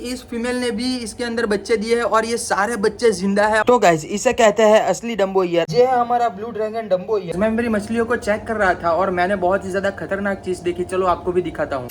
इस फीमेल ने भी इसके अंदर बच्चे दिए हैं और ये सारे बच्चे जिंदा है। तो गाइस इसे कहते हैं असली डम्बो ईयर। ये है हमारा ब्लू ड्रैगन डम्बो ईयर। मैं मेरी मछलियों को चेक कर रहा था और मैंने बहुत ही ज्यादा खतरनाक चीज देखी। चलो आपको भी दिखाता हूँ।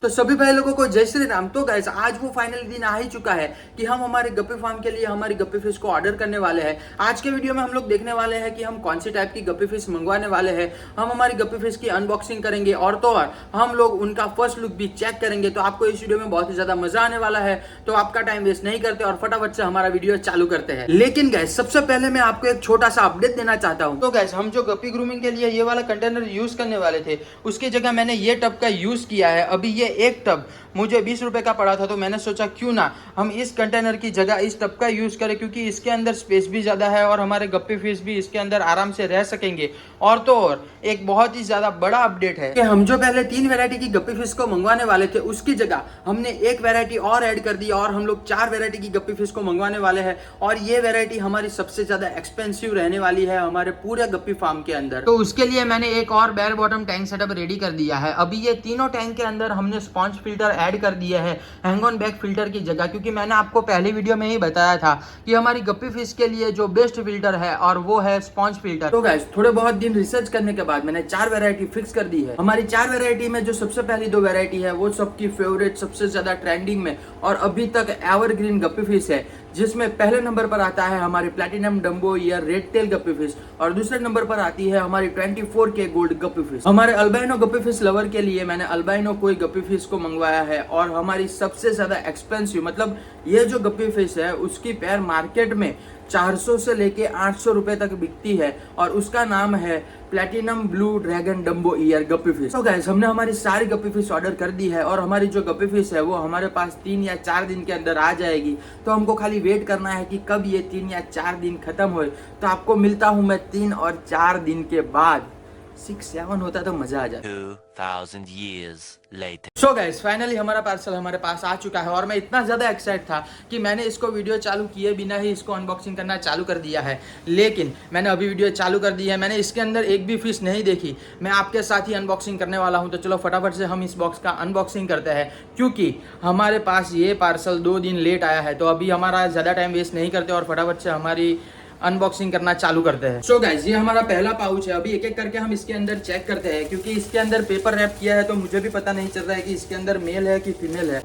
तो सभी भाई लोगों को जय श्री राम। तो गाइस आज वो फाइनल दिन आ ही चुका है कि हम हमारे गप्पी फार्म के लिए हमारी गप्पी फिश को ऑर्डर करने वाले हैं। आज के वीडियो में हम लोग देखने वाले हैं कि हम कौन सी टाइप की गप्पी फिश मंगवाने वाले हैं। हम हमारी गप्पी फिश की अनबॉक्सिंग करेंगे और तो और हम लोग उनका फर्स्ट लुक भी चेक करेंगे। तो आपको इस वीडियो में बहुत ही ज्यादा मजा आने वाला है। तो आपका टाइम वेस्ट नहीं करते और फटाफट से हमारा वीडियो चालू करते हैं। लेकिन गाइस सबसे पहले मैं आपको एक छोटा सा अपडेट देना चाहता हूँ। तो गाइस हम जो गप्पी ग्रूमिंग के लिए ये वाला कंटेनर यूज करने वाले थे उसकी जगह मैंने ये टब का यूज किया है। अभी ये एक टब मुझे 20 रुपए का पड़ा था तो मैंने सोचा क्यों ना हम इस कंटेनर की जगह इस टब का यूज करें, क्योंकि इसके अंदर स्पेस भी ज्यादा है और हमारे गप्पी फिश भी इसके अंदर आराम से रह सकेंगे। और तो और एक बहुत ही ज्यादा बड़ा अपडेट है कि हम जो पहले 3 वैरायटी की गप्पी फिश को मंगवाने वाले थे उसकी जगह हमने एक वैरायटी और ऐड कर दी और हम लोग 4 वैरायटी की गप्पी फिश को मंगवाने वाले हैं। और ये वैरायटी हमारी सबसे ज्यादा एक्सपेंसिव रहने वाली है हमारे पूरे गप्पी फार्म के अंदर। तो उसके लिए मैंने एक और bare bottom tank setup ready कर दिया है। अभी ये तीनों टैंक के अंदर हमने स्पॉन्ज फिल्टर ऐड कर दिया है हैंग ऑन बैक फिल्टर की जगह, क्योंकि मैंने आपको पहली वीडियो में ही बताया था कि हमारी गप्पी फिश के लिए जो बेस्ट फिल्टर है और वो है स्पॉन्ज फिल्टर। तो गाइस थोड़े बहुत दिन रिसर्च करने के बाद मैंने 4 वैरायटी फिक्स कर दी है। हमारी 4 वैरायटी में जो सबसे पहली 2 वैरायटी है वो सबकी फेवरेट, सबसे ज्यादा ट्रेंडिंग में और अभी तक एवरग्रीन गप्पी फिश है, जिसमें पहले नंबर पर आता है हमारी platinum dumbo ear red tail guppy fish और दूसरे नंबर पर आती है हमारी 24K गोल्ड गप्पी फिश। हमारे अल्बाइनो गप्पी फिश लवर के लिए मैंने अल्बाइनो कोई गप्पी फिश को मंगवाया है और हमारी सबसे ज्यादा एक्सपेंसिव, मतलब ये जो गप्पी फिश है उसकी पैर मार्केट में 400 से लेके 800 रुपए तक बिकती है और उसका नाम है platinum blue dragon dumbo ear guppy fish. तो गाइस हमने हमारी सारी गप्पी फिश ऑर्डर कर दी है और हमारी जो गप्पी फिश है वो हमारे पास 3 या 4 दिन के अंदर आ जाएगी। तो हमको खाली वेट करना है कि कब ये 3 या 4 दिन खत्म होए। तो आपको मिलता हूं मैं 3 और 4 दिन के बाद। 6-7 होता तो मजा आ जाता। 2000 years later. So guys finally हमारा पार्सल हमारे पास आ चुका है और मैं इतना ज़्यादा एक्साइट था कि मैंने इसको वीडियो चालू किए बिना ही इसको अनबॉक्सिंग करना चालू कर दिया है। लेकिन मैंने अभी वीडियो चालू कर दी है, मैंने इसके अंदर एक भी फिश नहीं देखी। मैं आपके साथ ही अनबॉक्सिंग करने वाला हूं। तो चलो फटाफट से हम इस बॉक्स का अनबॉक्सिंग करते हैं, क्योंकि हमारे पास ये पार्सल 2 दिन लेट आया है। तो अभी हमारा ज़्यादा टाइम वेस्ट नहीं करते और फटाफट से हमारी अनबॉक्सिंग करना चालू करते हैं। सो गाइस ये हमारा पहला पाउच है। अभी एक एक करके हम इसके अंदर चेक करते हैं, क्योंकि इसके अंदर पेपर रैप किया है तो मुझे भी पता नहीं चल रहा है कि इसके अंदर मेल है कि फीमेल है।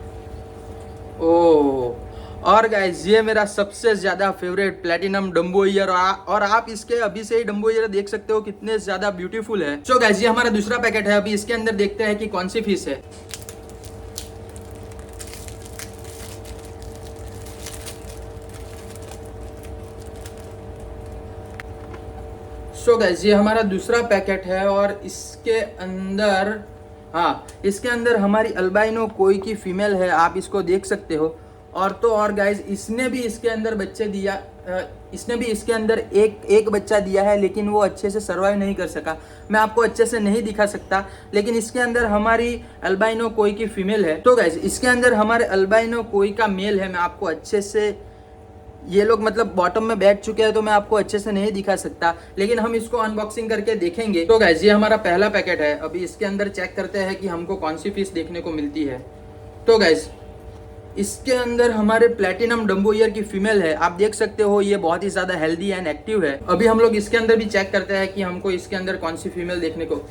ओह, और गाइस ये मेरा सबसे ज्यादा फेवरेट प्लैटिनम डम्बो ईयर और आप इसके अभी से ही डम्बो ईयर देख सकते हो कितने ज्यादा ब्यूटीफुल है। सो गाइस ये हमारा दूसरा पैकेट है। अभी इसके अंदर देखते हैं कि कौन सी फिश है। सो गाइस ये हमारा दूसरा पैकेट है और इसके अंदर, हाँ इसके अंदर हमारी अल्बाइनो कोई की फीमेल है, आप इसको देख सकते हो। और तो और गाइस इसने भी इसके अंदर बच्चे दिया, इसने भी इसके अंदर एक बच्चा दिया है, लेकिन वो अच्छे से सर्वाइव नहीं कर सका। मैं आपको अच्छे से नहीं दिखा सकता, लेकिन इसके अंदर हमारी अल्बाइनो कोई की फीमेल है। तो गाइस इसके अंदर हमारे अल्बाइनो कोई का मेल है। मैं आपको अच्छे से, ये लोग मतलब बॉटम में बैठ चुके हैं तो मैं आपको अच्छे से नहीं दिखा सकता, लेकिन हम इसको अनबॉक्सिंग करके देखेंगे। तो गाइस ये हमारा पहला पैकेट है। अभी इसके अंदर चेक करते हैं कि हमको कौन सी फिश देखने को मिलती है। तो गाइस इसके अंदर हमारे प्लैटिनम डम्बो ईयर की फीमेल है, आप देख सकते हो। ये बहुत ही ज्यादा हेल्दी एंड एक्टिव है। अभी हम लोग इसके अंदर भी चेक करते हैं कि हमको इसके अंदर कौन सी फीमेल देखने को।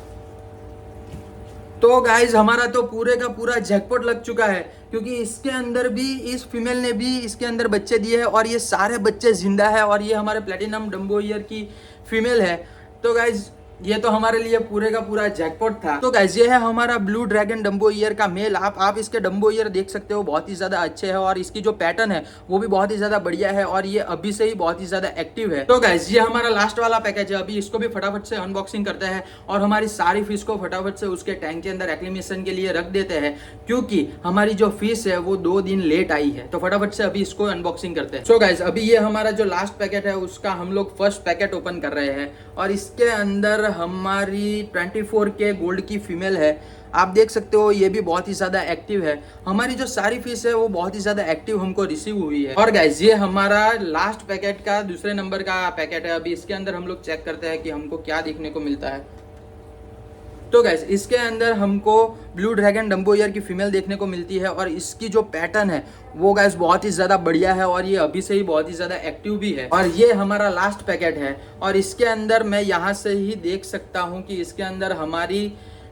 तो गाइज हमारा तो पूरे का पूरा जैकपॉट लग चुका है, क्योंकि इसके अंदर भी, इस फीमेल ने भी इसके अंदर बच्चे दिए हैं और ये सारे बच्चे जिंदा है और ये हमारे प्लैटिनम डम्बो ईयर की फीमेल है। तो गाइज ये तो हमारे लिए पूरे का पूरा जैकपॉट था। तो गाइस ये है हमारा ब्लू ड्रैगन डम्बो ईयर का मेल। आप इसके डम्बो ईयर देख सकते हो, बहुत ही ज्यादा अच्छे है और इसकी जो पैटर्न है वो भी बहुत ही ज्यादा बढ़िया है और ये अभी से ही बहुत ही ज्यादा एक्टिव है। तो गाइस ये हमारा लास्ट वाला पैकेज है। अभी इसको भी फटाफट से अनबॉक्सिंग करते हैं और हमारी सारी फिश को फटाफट से उसके टैंक के अंदर एक्लिमेशन के लिए रख देते हैं, क्योंकि हमारी जो फिश है वो 2 दिन लेट आई है। तो फटाफट से अभी इसको अनबॉक्सिंग करते हैं। सो गाइस अभी ये हमारा जो लास्ट पैकेट है उसका हम लोग फर्स्ट पैकेट ओपन कर रहे हैं और इसके अंदर हमारी 24K गोल्ड की फीमेल है। आप देख सकते हो ये भी बहुत ही ज्यादा एक्टिव है। हमारी जो सारी फिश है वो बहुत ही ज्यादा एक्टिव हमको रिसीव हुई है। और गाइस ये हमारा लास्ट पैकेट का दूसरे नंबर का पैकेट है। अभी इसके अंदर हम लोग चेक करते हैं कि हमको क्या देखने को मिलता है। तो गाइस इसके अंदर हमको ब्लू ड्रैगन डम्बो ईयर की फीमेल देखने को मिलती है और इसकी जो पैटर्न है वो गाइस बहुत ही ज़्यादा बढ़िया है और ये अभी से ही बहुत ही ज़्यादा एक्टिव भी है। और ये हमारा लास्ट पैकेट है और इसके अंदर मैं यहाँ से ही देख सकता हूँ कि इसके अंदर हमारी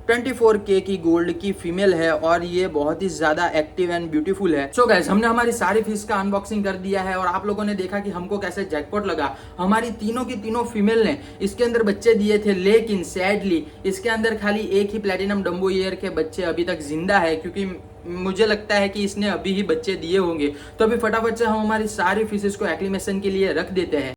24K की गोल्ड की फीमेल है और ये बहुत ही ज्यादा एक्टिव एंड ब्यूटीफुल है। सो गाइस हमने हमारी सारी फिश का अनबॉक्सिंग कर दिया है और आप लोगों ने देखा कि हमको कैसे जैकपॉट लगा। हमारी तीनों की तीनों फीमेल ने इसके अंदर बच्चे दिए थे, लेकिन सैडली इसके अंदर खाली एक ही प्लेटिनम डम्बो ईयर के बच्चे अभी तक जिंदा है, क्योंकि मुझे लगता है कि इसने अभी ही बच्चे दिए होंगे। तो अभी फटाफट से हम हमारी सारी फिशेस को एक्लिमेशन के लिए रख देते हैं।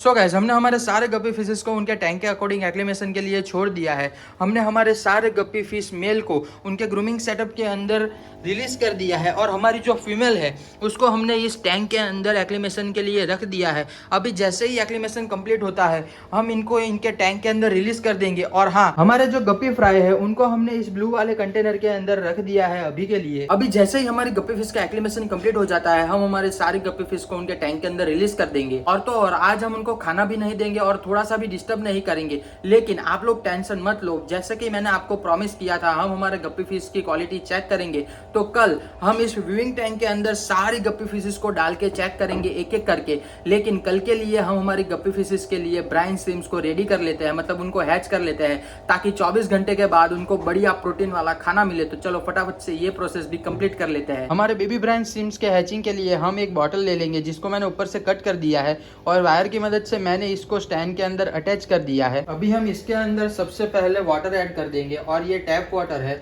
सो गाइस हमने हमारे सारे गप्पी फिशेस को उनके टैंक के अकॉर्डिंग एक्लिमेशन के लिए छोड़ दिया है। हमने हमारे सारे गप्पी फिश मेल को उनके ग्रूमिंग सेटअप के अंदर रिलीज कर दिया है और हमारी जो फीमेल है उसको हमने इस टैंक के अंदर एक्लिमेशन के लिए रख दिया है। अभी जैसे ही एक्लिमेशन कंप्लीट होता है हम इनको इनके टैंक के अंदर रिलीज कर देंगे। और हाँ, हमारे जो गप्पी फ्राई है उनको हमने इस ब्लू वाले कंटेनर के अंदर रख दिया है अभी के लिए। अभी जैसे ही हमारी गप्पी फिश का एक्लिमेशन कंप्लीट हो जाता है हम हमारे सारी गप्पी फिश को उनके टैंक के अंदर रिलीज कर देंगे। और तो और आज हम उनको खाना भी नहीं देंगे और थोड़ा सा भी डिस्टर्ब नहीं करेंगे। लेकिन आप लोग टेंशन मत लो, जैसे कि मैंने आपको प्रॉमिस किया था हम हमारे गप्पी फिश की क्वालिटी चेक करेंगे। तो कल हम इस व्यूइंग टैंक के अंदर सारी गप्पी फिशेस को डाल के चेक करेंगे एक एक करके। लेकिन कल के लिए हम हमारी गप्पी फिशेस के लिए ब्राइन श्रिम्प्स को रेडी कर लेते हैं, मतलब उनको हैच कर लेते हैं, ताकि 24 घंटे के बाद उनको बढ़िया प्रोटीन वाला खाना मिले। तो चलो फटाफट से ये प्रोसेस भी कंप्लीट कर लेते हैं। हमारे बेबी ब्राइन श्रिम्प्स के हैचिंग के लिए हम एक बॉटल ले लेंगे जिसको मैंने ऊपर से कट कर दिया है और वायर की मदद से मैंने इसको स्टैंड के अंदर अटैच कर दिया है। अभी हम इसके अंदर सबसे पहले वाटर ऐड कर देंगे और ये टैप वाटर है।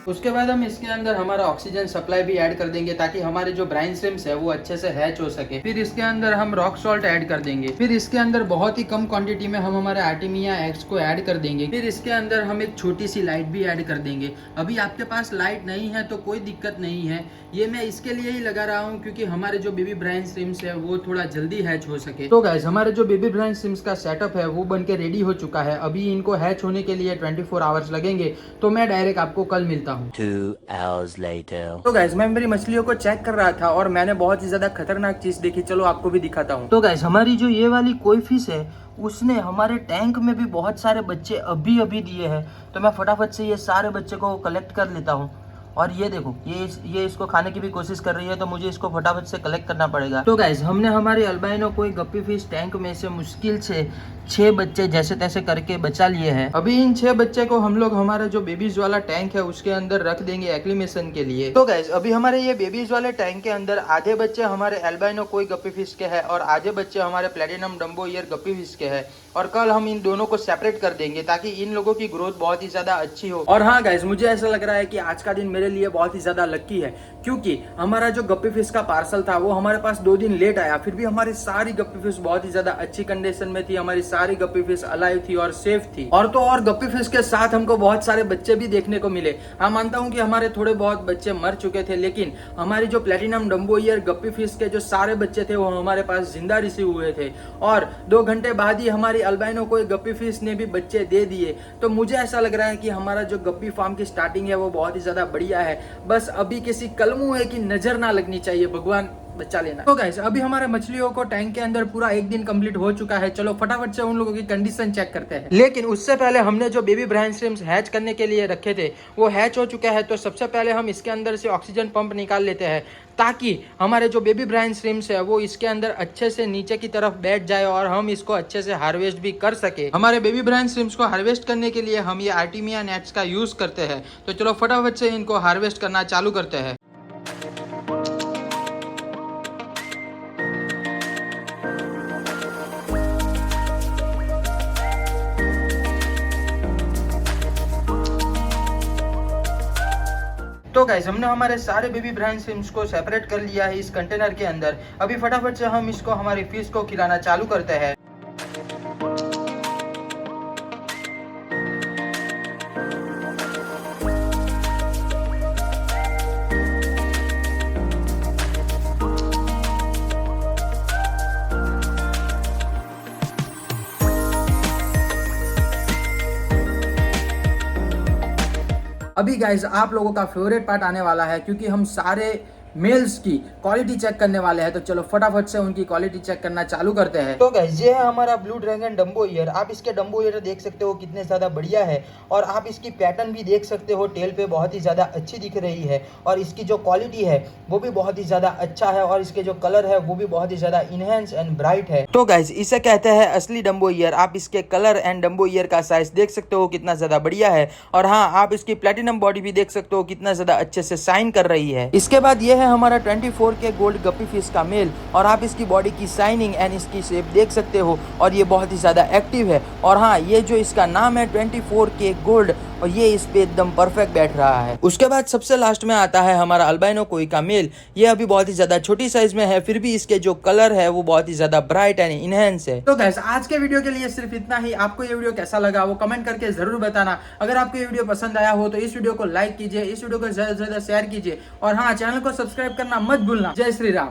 उसके बाद हम इसके अंदर हमारा ऑक्सीजन सप्लाई भी ऐड कर देंगे ताकि हमारे जो ब्राइन श्रिम्प्स है वो अच्छे से हैच हो सके। फिर इसके अंदर हम रॉक सॉल्ट ऐड कर देंगे। फिर इसके अंदर बहुत ही कम क्वांटिटी में हम हमारे आर्टेमिया एग्स को ऐड कर देंगे। फिर इसके अंदर हम एक छोटी सी लाइट भी ऐड कर देंगे। अभी आपके पास लाइट नहीं है तो कोई दिक्कत नहीं है, ये मैं इसके लिए ही लगा रहा हूँ क्योंकि हमारे जो बेबी ब्राइन श्रिम्प्स है वो थोड़ा जल्दी हैच हो सके। तो गाइस हमारे जो बेबी ब्राइन श्रिम्प्स का सेटअप है वो बन के रेडी हो चुका है। अभी इनको हैच होने के लिए 24 आवर्स लगेंगे। तो मैं डायरेक्ट आपको कल मिलता हूँ। 2 hours later. तो गाइस मैं मेरी मछलियों को चेक कर रहा था और मैंने बहुत ही ज्यादा खतरनाक चीज देखी। चलो आपको भी दिखाता हूँ। तो गाइस हमारी जो ये वाली कोई फिश है उसने हमारे टैंक में भी बहुत सारे बच्चे अभी अभी दिए हैं। तो मैं फटाफट से ये सारे बच्चे को कलेक्ट कर लेता हूँ। और ये देखो ये इसको खाने की भी कोशिश कर रही है, तो मुझे इसको फटाफट से कलेक्ट करना पड़ेगा। तो गाइस हमने हमारे अल्बाइनो कोई गप्पी फिश टैंक में से मुश्किल से 6 बच्चे जैसे तैसे करके बचा लिए हैं। अभी इन 6 बच्चे को हम लोग हमारा जो बेबीज वाला टैंक है उसके अंदर रख देंगे एक्लिमेशन के लिए। तो गाइस अभी हमारे ये बेबीज वाले टैंक के अंदर आधे बच्चे हमारे अल्बाइनो कोई गप्पी फिश के हैं और आधे बच्चे हमारे platinum Dumbo ear guppy fish के हैं। और कल हम इन दोनों को सेपरेट कर देंगे ताकि इन लोगों की ग्रोथ बहुत ही ज्यादा अच्छी हो। और हाँ गाइस मुझे ऐसा लग रहा है कि आज का दिन मेरे लिए बहुत ही ज्यादा लकी है, क्योंकि हमारा जो गप्पी फिश का पार्सल था वो हमारे पास 2 दिन लेट आया, फिर भी हमारी सारी गप्पी फिश बहुत ही ज्यादा अच्छी कंडीशन में थी। हमारी सारी गप्पी फिश अलाइव थी और सेफ थी। और तो और गप्पी फिश के साथ हमको बहुत सारे बच्चे भी देखने को मिले। हाँ मानता हूँ कि हमारे थोड़े बहुत बच्चे मर चुके थे, लेकिन हमारी जो platinum Dumbo ear guppy fish के जो सारे बच्चे थे वो हमारे पास जिंदा रिसीव हुए थे। और 2 घंटे बाद ही हमारी अल्बाइनो कोई गप्पी फिश ने भी बच्चे दे दिए। तो मुझे ऐसा लग रहा है कि हमारा जो गप्पी फार्म की स्टार्टिंग है वो बहुत ही ज्यादा बढ़िया है। बस अभी किसी कलमुए की नजर ना लगनी चाहिए, भगवान बचा लेना। तो गाइस अभी हमारे मछलियों को टैंक के अंदर पूरा 1 दिन कंप्लीट हो चुका है। चलो फटाफट से उन लोगों की कंडीशन चेक करते हैं। लेकिन उससे पहले हमने जो बेबी ब्राइन श्रिम्प्स हैच करने के लिए रखे थे वो हैच हो चुका है। तो सबसे पहले हम इसके अंदर से ऑक्सीजन पंप निकाल लेते हैं ताकि हमारे जो बेबी ब्राइन श्रिम्प्स है वो इसके अंदर अच्छे से नीचे की तरफ बैठ जाए और हम इसको अच्छे से हार्वेस्ट भी कर सके। हमारे बेबी ब्राइन श्रिम्प्स को हार्वेस्ट करने के लिए हम ये आर्टेमिया नेट्स का यूज करते हैं। तो चलो फटाफट से इनको हार्वेस्ट करना चालू करते हैं। तो गाइस हमने हमारे सारे बेबी ब्राइन फिश को सेपरेट कर लिया है इस कंटेनर के अंदर। अभी फटाफट से हम इसको हमारी फिश को खिलाना चालू करते हैं। अभी गाइस आप लोगों का फेवरेट पार्ट आने वाला है, क्योंकि हम सारे मेल्स की क्वालिटी चेक करने वाले हैं। तो चलो फटाफट से उनकी क्वालिटी चेक करना चालू करते हैं। तो गाइस ये है हमारा ब्लू ड्रैगन डम्बो ईयर। आप इसके डम्बो ईयर देख सकते हो कितने ज़्यादा बढ़िया है, और आप इसकी पैटर्न भी देख सकते हो टेल पे बहुत ही ज़्यादा अच्छी दिख रही है, और इसकी जो क्वालिटी है वो भी बहुत ही ज़्यादा अच्छा है, और इसके जो कलर है वो भी बहुत ही ज़्यादा इनहेंस एंड ब्राइट है। तो गाइस इसे कहते हैं असली डम्बो ईयर। आप इसके कलर एंड डम्बो ईयर का साइज देख सकते हो कितना ज़्यादा बढ़िया है, और हाँ आप इसकी प्लेटिनम बॉडी भी देख सकते हो कितना ज़्यादा अच्छे से शाइन कर रही है। इसके बाद ये है हमारा 24 के गोल्ड गप्पी फिश का मेल, और आप इसकी बॉडी की शाइनिंग एंड इसकी शेप देख सकते हो, और ये बहुत ही ज़्यादा एक्टिव है। और हाँ ये जो इसका नाम है 24 के गोल्ड, और ये इस पे एकदम परफेक्ट बैठ रहा है। उसके बाद सबसे लास्ट में आता है हमारा अल्बाइनो कोई का मेल। ये अभी बहुत ही ज्यादा छोटी साइज में है, फिर भी इसके जो कलर है वो बहुत ही ज्यादा ब्राइट एंड इनहेंस है। तो गाइस आज के वीडियो के लिए सिर्फ इतना ही। आपको ये वीडियो कैसा लगा वो कमेंट करके जरूर बताना। अगर आपको ये वीडियो पसंद आया हो तो इस वीडियो को लाइक कीजिए, इस वीडियो को ज्यादा से ज्यादा शेयर कीजिए, और हाँ चैनल को सब्सक्राइब करना मत भूलना। जय श्री राम।